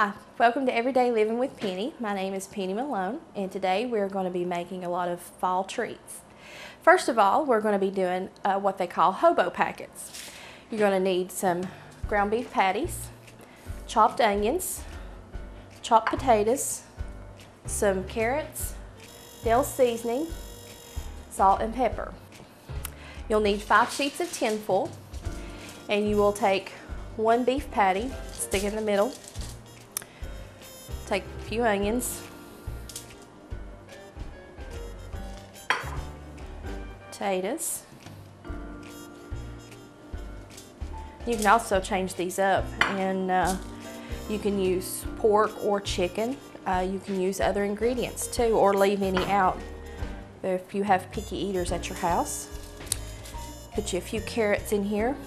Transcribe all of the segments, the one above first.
Hi, welcome to Everyday Living with Penny. My name is Penny Malone, and today we're going to be making a lot of fall treats. First of all, we're going to be doing what they call hobo packets. You're going to need some ground beef patties, chopped onions, chopped potatoes, some carrots, Dell's seasoning, salt and pepper. You'll need 5 sheets of tinfoil, and you will take one beef patty, stick it in the middle, take a few onions, potatoes. You can also change these up, and you can use pork or chicken. You can use other ingredients too, or leave any out if you have picky eaters at your house. Put you a few carrots in here.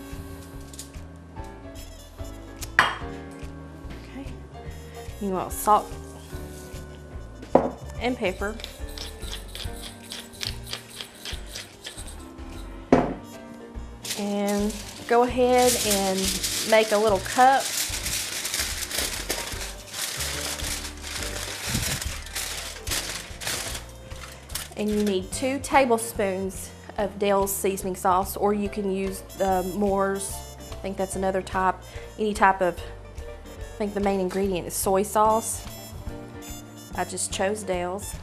Okay. You want salt and pepper. And go ahead and make a little cup. And you need 2 tablespoons of Dell's seasoning sauce, or you can use Moore's. I think that's another type. Any type of, I think the main ingredient is soy sauce. I just chose Dell's.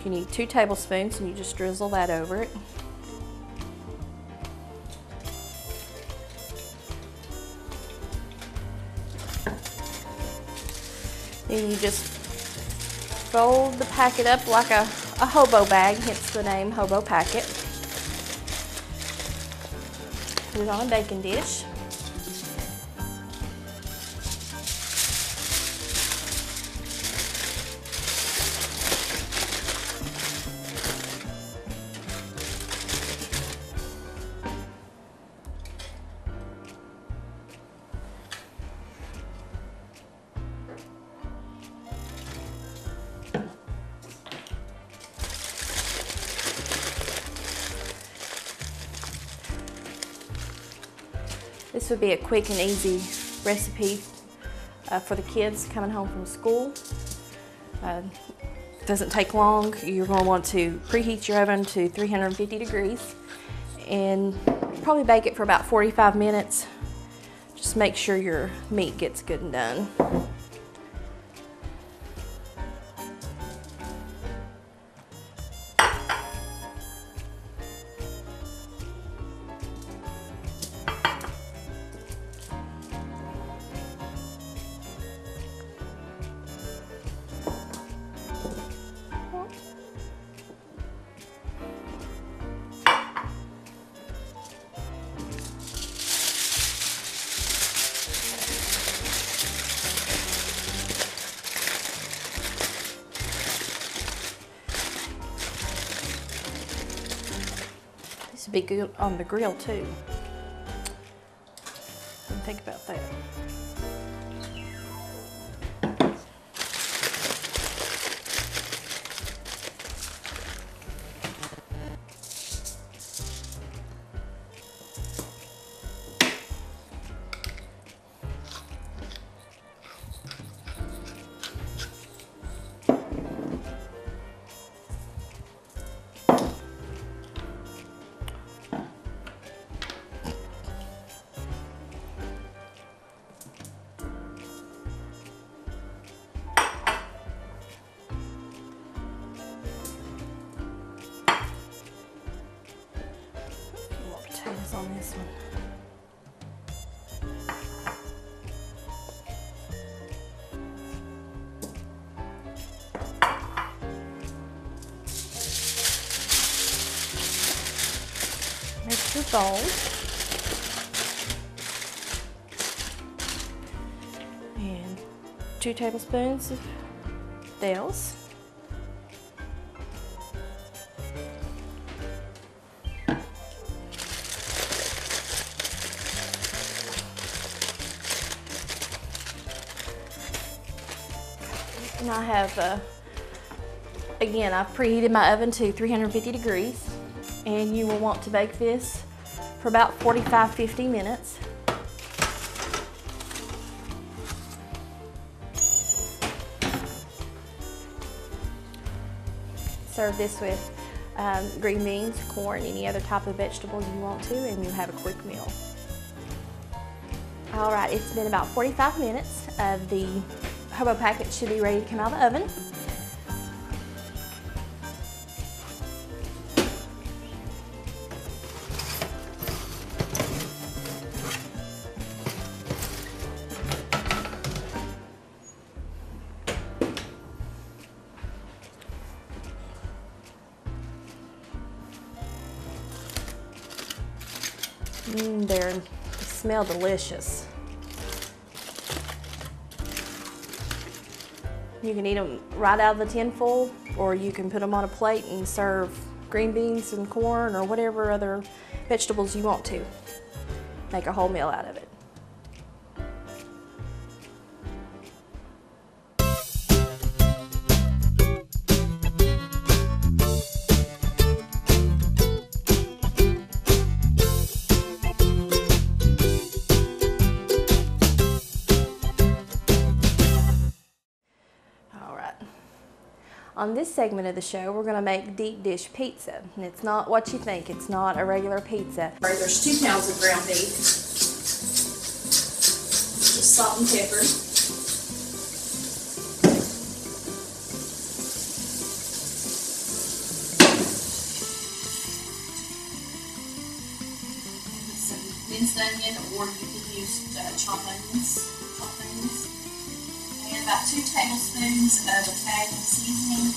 You need 2 tablespoons, and you just drizzle that over it. Then you just fold the packet up like a hobo bag, hence the name Hobo Packet. Put it on a baking dish. This would be a quick and easy recipe for the kids coming home from school. Doesn't take long. You're going to want to preheat your oven to 350 degrees and probably bake it for about 45 minutes. Just make sure your meat gets good and done. This would be good on the grill too. Didn't think about that. On this one. Make your bowl. And 2 tablespoons of Dell's. And I have, again, I've preheated my oven to 350 degrees, and you will want to bake this for about 45-50 minutes. Serve this with green beans, corn, any other type of vegetable you want to, and you have a quick meal. All right, it's been about 45 minutes. The Hobo packet should be ready to come out of the oven. They smell delicious. You can eat them right out of the tin foil, or you can put them on a plate and serve green beans and corn or whatever other vegetables you want to. Make a whole meal out of it. On this segment of the show, we're going to make deep dish pizza. And it's not what you think. It's not a regular pizza. There's 2 pounds of ground beef. Just salt and pepper. Some minced onion, or you can use chopped onions. And about 2 tablespoons of Italian seasoning.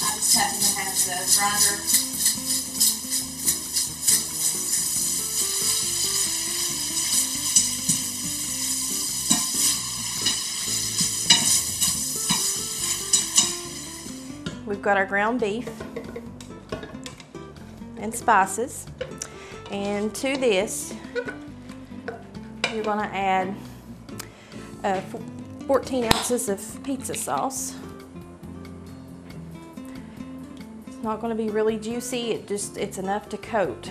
I just happen to have the grinder. We've got our ground beef and spices, and to this you're going to add 14 ounces of pizza sauce. It's not going to be really juicy, it's enough to coat.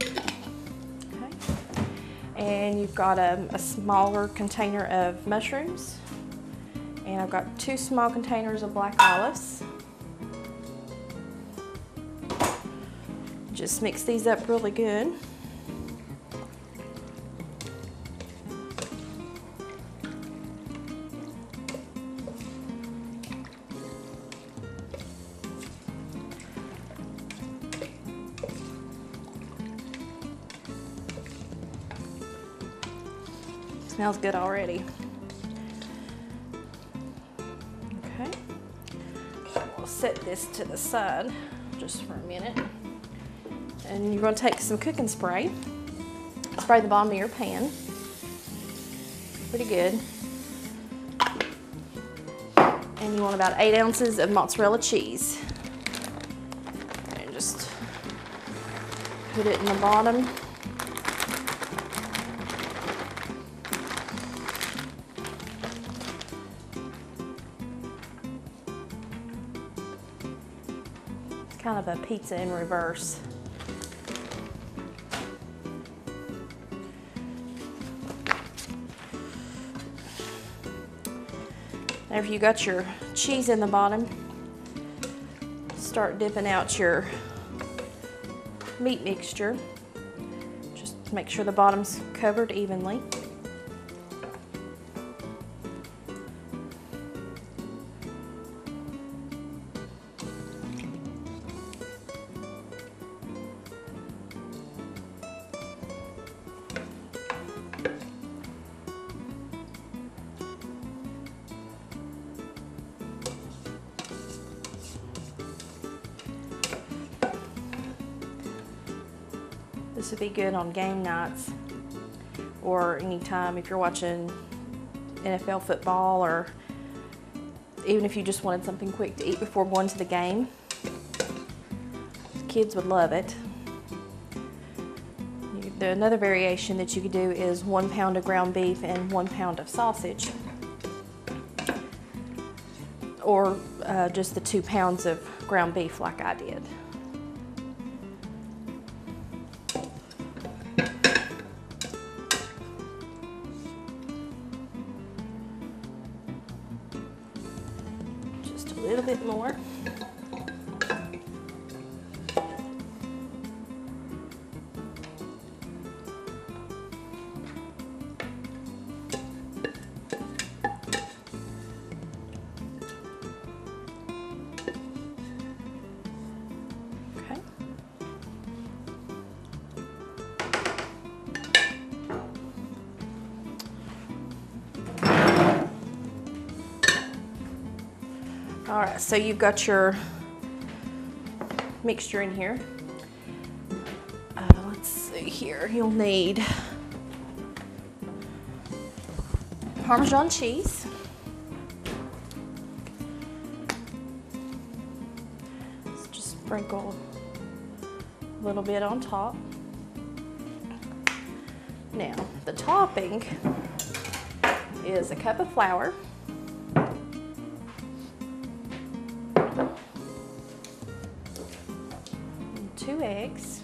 Okay. And you've got a smaller container of mushrooms, and I've got 2 small containers of black olives. Just mix these up really good. Smells good already. Okay, we'll set this to the side just for a minute. And you're going to take some cooking spray, spray the bottom of your pan, pretty good. And you want about 8 ounces of mozzarella cheese. And just put it in the bottom. Kind of a pizza in reverse. After you got your cheese in the bottom, start dipping out your meat mixture. Just make sure the bottom's covered evenly. This would be good on game nights, or anytime if you're watching NFL football, or even if you just wanted something quick to eat before going to the game. Kids would love it. Another variation that you could do is 1 pound of ground beef and 1 pound of sausage, or just the 2 pounds of ground beef like I did. little bit more. Okay. All right, so you've got your mixture in here. Let's see here, you'll need Parmesan cheese, let's just sprinkle a little bit on top. Now, the topping is a cup of flour, 2 eggs,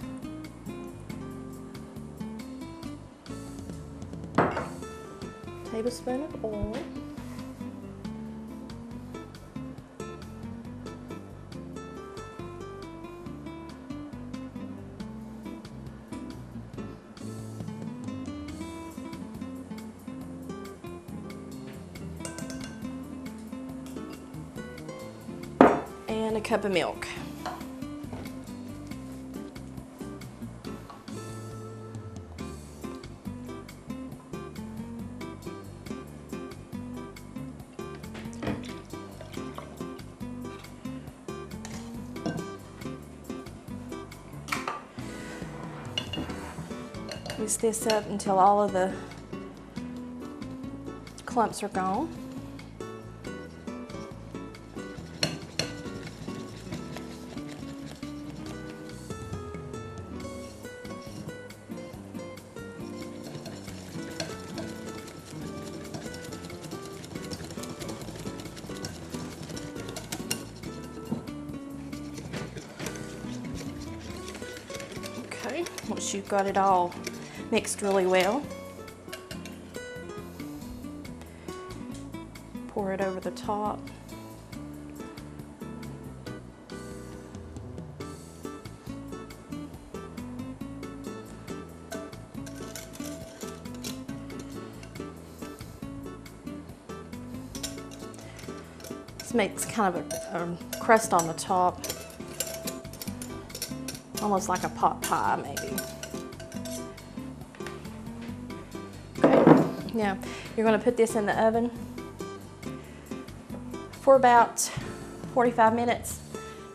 tablespoon of oil, and a cup of milk. Mix this up until all of the clumps are gone. Okay, once you've got it all mixed really well, pour it over the top. This makes kind of a crust on the top, almost like a pot pie maybe. Now, you're going to put this in the oven for about 45 minutes,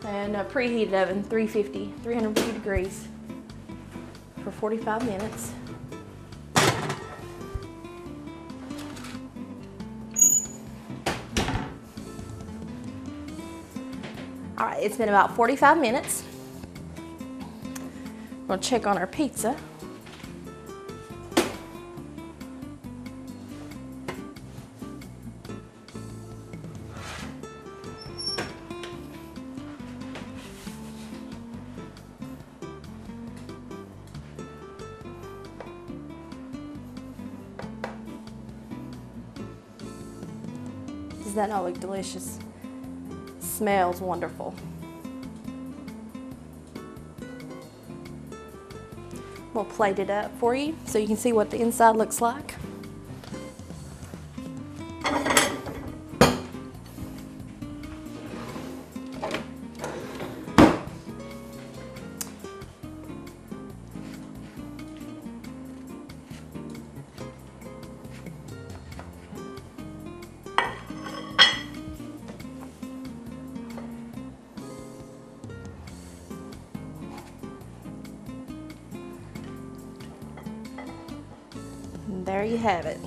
and a preheated oven, 350 degrees for 45 minutes. All right, it's been about 45 minutes. We'll check on our pizza. Does that not look delicious? Smells wonderful. We'll plate it up for you so you can see what the inside looks like. And there you have it,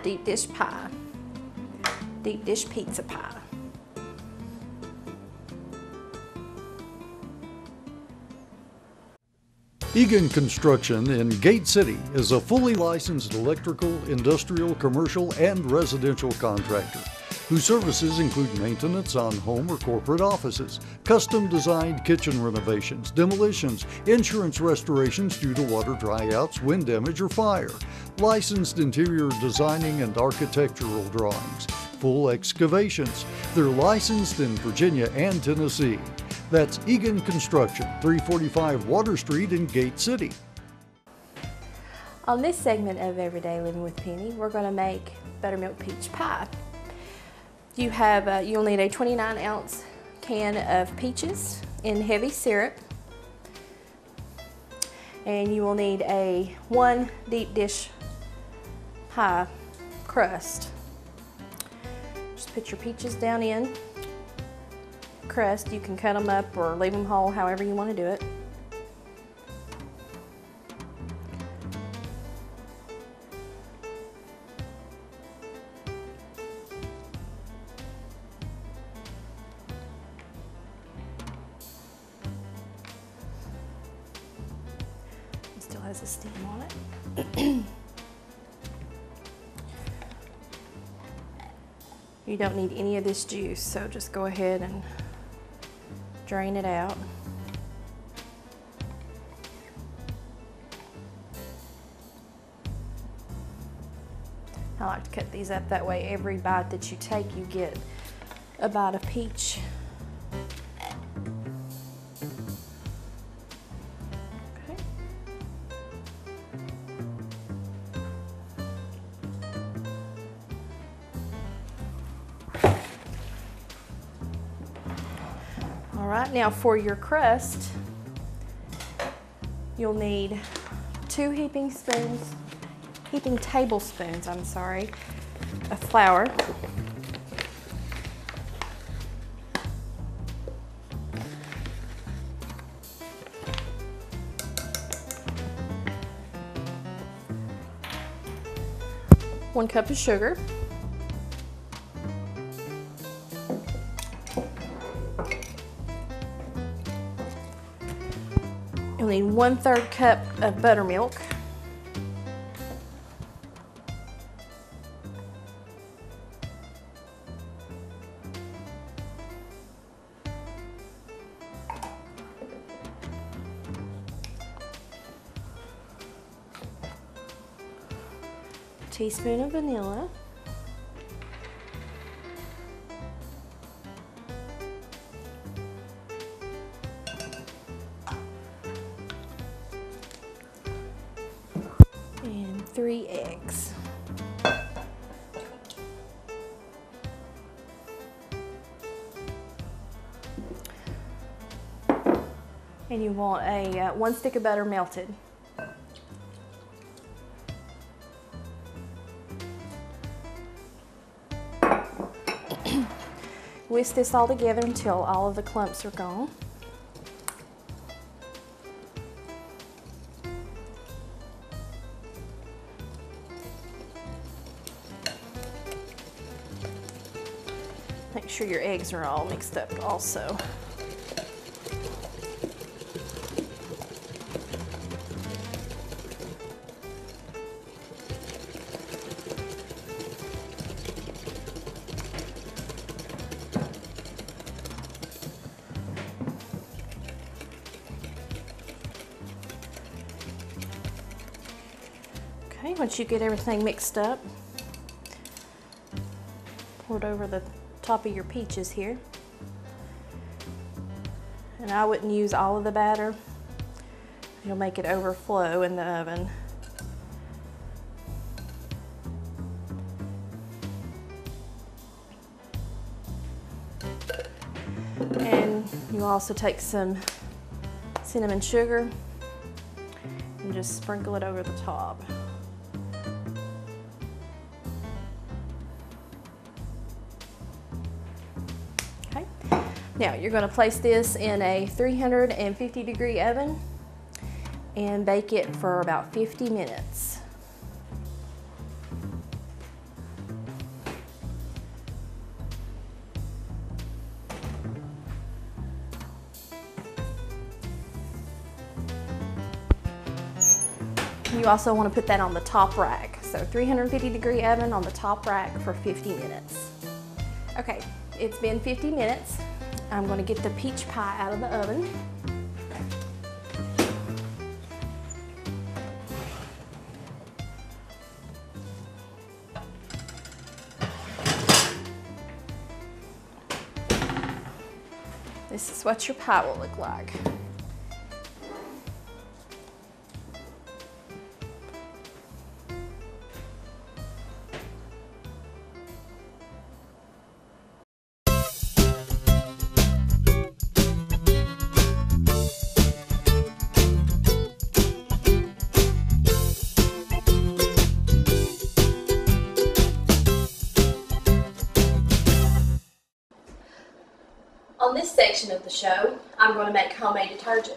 deep dish pie, deep dish pizza pie. Egan Construction in Gate City is a fully licensed electrical, industrial, commercial, and residential contractor whose services include maintenance on home or corporate offices, custom designed kitchen renovations, demolitions, insurance restorations due to water dryouts, wind damage, or fire, licensed interior designing and architectural drawings, full excavations. They're licensed in Virginia and Tennessee. That's Egan Construction, 345 Water Street in Gate City. On this segment of Everyday Living with Penny, we're going to make buttermilk peach pie. You'll need a 29-ounce can of peaches in heavy syrup, and you will need a 1 deep dish pie crust. Just put your peaches down in crust. You can cut them up or leave them whole, however you want to do it. It still has a steam on it. You don't need any of this juice, so just go ahead and drain it out. I like to cut these up, that way every bite that you take you get a bite of peach. Okay. All right, now for your crust, you'll need 2 heaping tablespoons, of flour. One cup of sugar. You'll need 1/3 cup of buttermilk. Teaspoon of vanilla. And 3 eggs. And you want a 1 stick of butter melted. Whisk this all together until all of the clumps are gone. Make sure your eggs are all mixed up also. Okay, once you get everything mixed up, pour it over the top of your peaches here. And I wouldn't use all of the batter. You'll make it overflow in the oven. And you also take some cinnamon sugar and just sprinkle it over the top. Okay. Now you're going to place this in a 350-degree oven and bake it for about 50 minutes. You also want to put that on the top rack. So 350-degree oven on the top rack for 50 minutes. Okay, it's been 50 minutes. I'm going to get the peach pie out of the oven. This is what your pie will look like. On this section of the show, I'm going to make homemade detergent.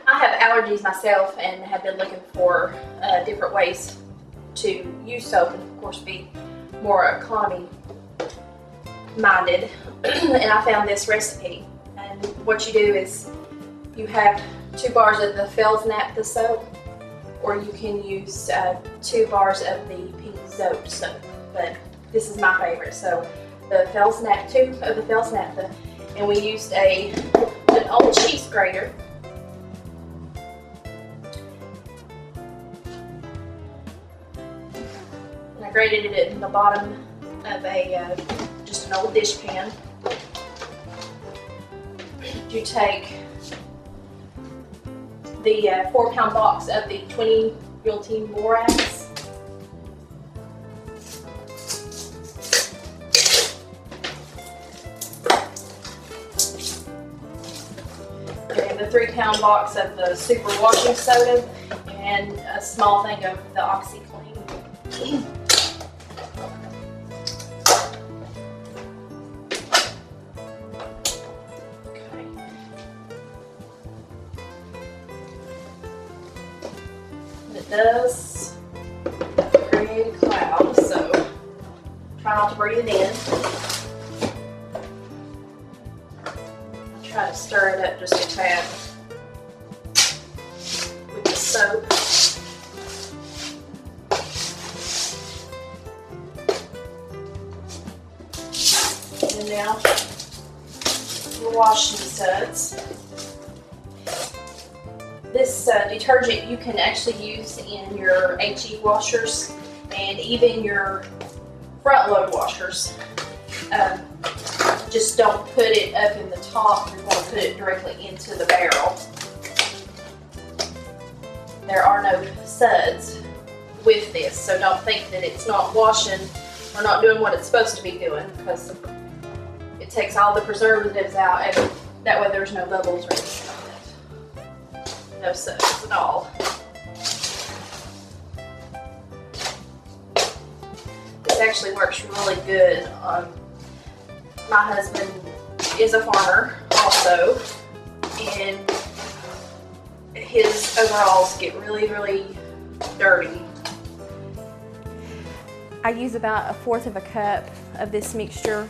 I have allergies myself and have been looking for different ways to use soap and of course be more economy minded. And I found this recipe, and what you do is you have 2 bars of the Fells Naphtha soap, or you can use 2 bars of the pink soap soap, but this is my favorite. So the Fells Naphtha, 2 of the Fells Naphtha. And we used an old cheese grater. And I grated it in the bottom of just an old dish pan. You take the 4-pound box of the 20 Realty borax. The 3-pound box of the super washing soda, and a small thing of the OxyClean. Okay. And it does create a cloud, so try not to breathe it in. Try to stir it up just a tad with the soap. And now your washing suds. This detergent you can actually use in your HE washers and even your front load washers. Just don't put it up in the top, you're going to put it directly into the barrel. There are no suds with this, so don't think that it's not washing or not doing what it's supposed to be doing, because it takes all the preservatives out, and that way there's no bubbles or anything on it. No suds at all. This actually works really good on. My husband is a farmer also, and his overalls get really, really dirty. I use about 1/4 of a cup of this mixture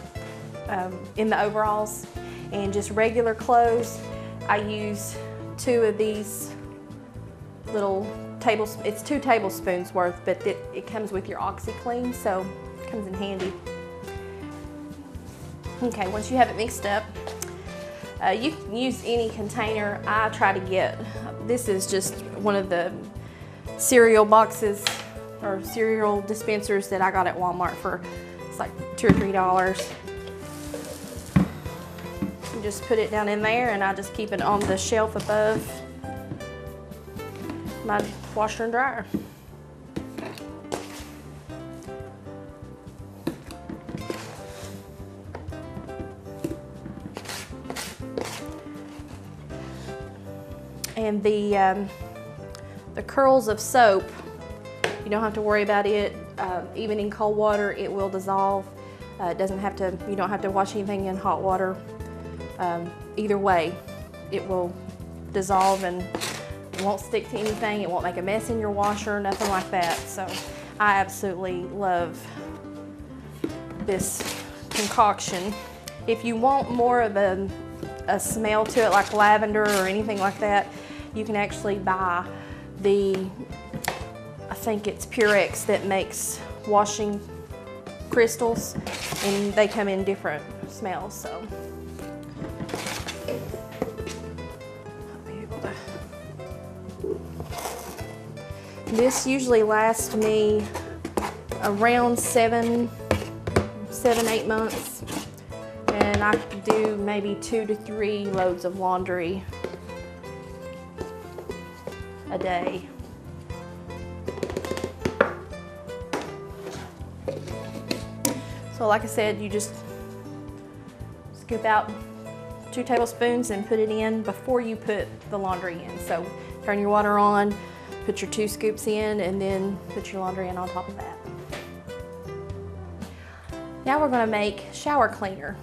in the overalls, and just regular clothes, I use 2 of these little tablespoons. It's 2 tablespoons worth, but it comes with your OxyClean, so it comes in handy. Okay, once you have it mixed up, you can use any container. I try to get, this is just one of the cereal boxes or cereal dispensers that I got at Walmart for, it's like $2 or $3. You just put it down in there, and I just keep it on the shelf above my washer and dryer. And the curls of soap, you don't have to worry about it. Even in cold water, it will dissolve. It doesn't have to. You don't have to wash anything in hot water. Either way, it will dissolve and it won't stick to anything. It won't make a mess in your washer, nothing like that. So I absolutely love this concoction. If you want more of a smell to it, like lavender or anything like that, you can actually buy the, I think it's Purex that makes washing crystals, and they come in different smells. So this usually lasts me around 7-8 months, and and I do maybe 2 to 3 loads of laundry a day. So like I said, you just scoop out 2 tablespoons and put it in before you put the laundry in. So turn your water on, put your 2 scoops in, and then put your laundry in on top of that. Now we're going to make shower cleaner.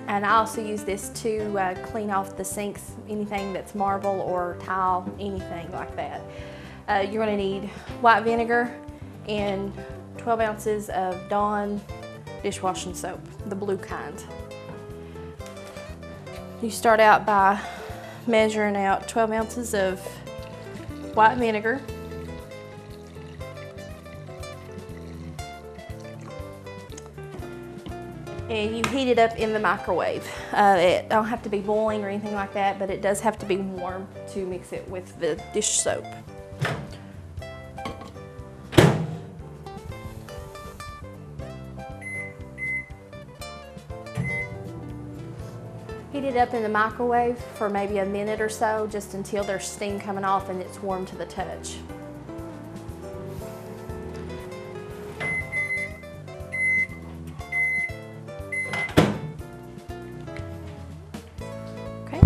And I also use this to clean off the sinks, anything that's marble or tile, anything like that. You're going to need white vinegar and 12 ounces of Dawn dishwashing soap, the blue kind. You start out by measuring out 12 ounces of white vinegar. And you heat it up in the microwave. It don't have to be boiling or anything like that, but it does have to be warm to mix it with the dish soap. Heat it up in the microwave for maybe a minute or so, just until there's steam coming off and it's warm to the touch. Okay.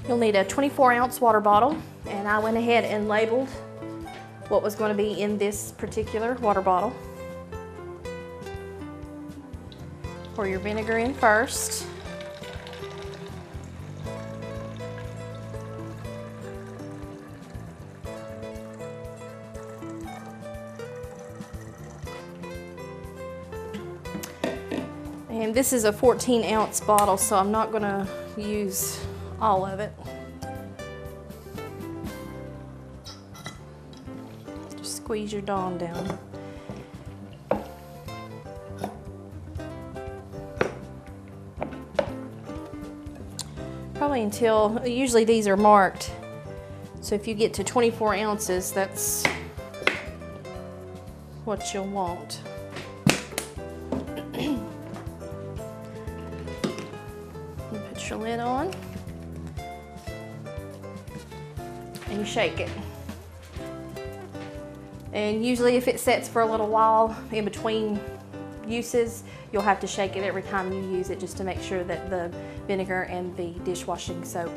You'll need a 24-ounce water bottle, and I went ahead and labeled what was going to be in this particular water bottle. Pour your vinegar in first. And this is a 14-ounce bottle, so I'm not going to use all of it. Just squeeze your Dawn down. Probably until, usually these are marked, so if you get to 24 ounces, that's what you'll want. Put your lid on and you shake it. And usually if it sets for a little while in between uses, you'll have to shake it every time you use it, just to make sure that the vinegar and the dishwashing soap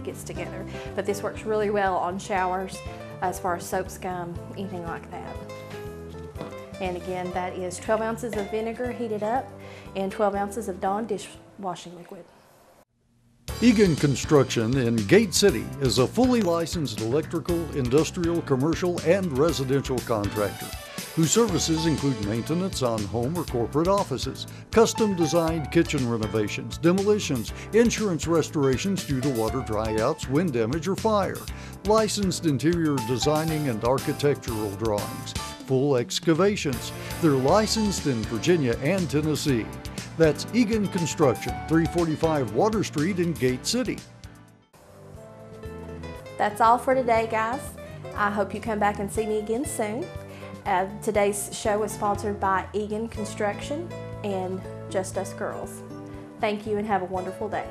gets together. But this works really well on showers as far as soap scum, anything like that. And again, that is 12 ounces of vinegar heated up and 12 ounces of Dawn dishwashing liquid. Egan Construction in Gate City is a fully licensed electrical, industrial, commercial, and residential contractor whose services include maintenance on home or corporate offices, custom designed kitchen renovations, demolitions, insurance restorations due to water dryouts, wind damage, or fire, licensed interior designing and architectural drawings, full excavations. They're licensed in Virginia and Tennessee. That's Egan Construction, 345 Water Street in Gate City. That's all for today, guys. I hope you come back and see me again soon. Today's show was sponsored by Egan Construction and Just Us Girls. Thank you and have a wonderful day.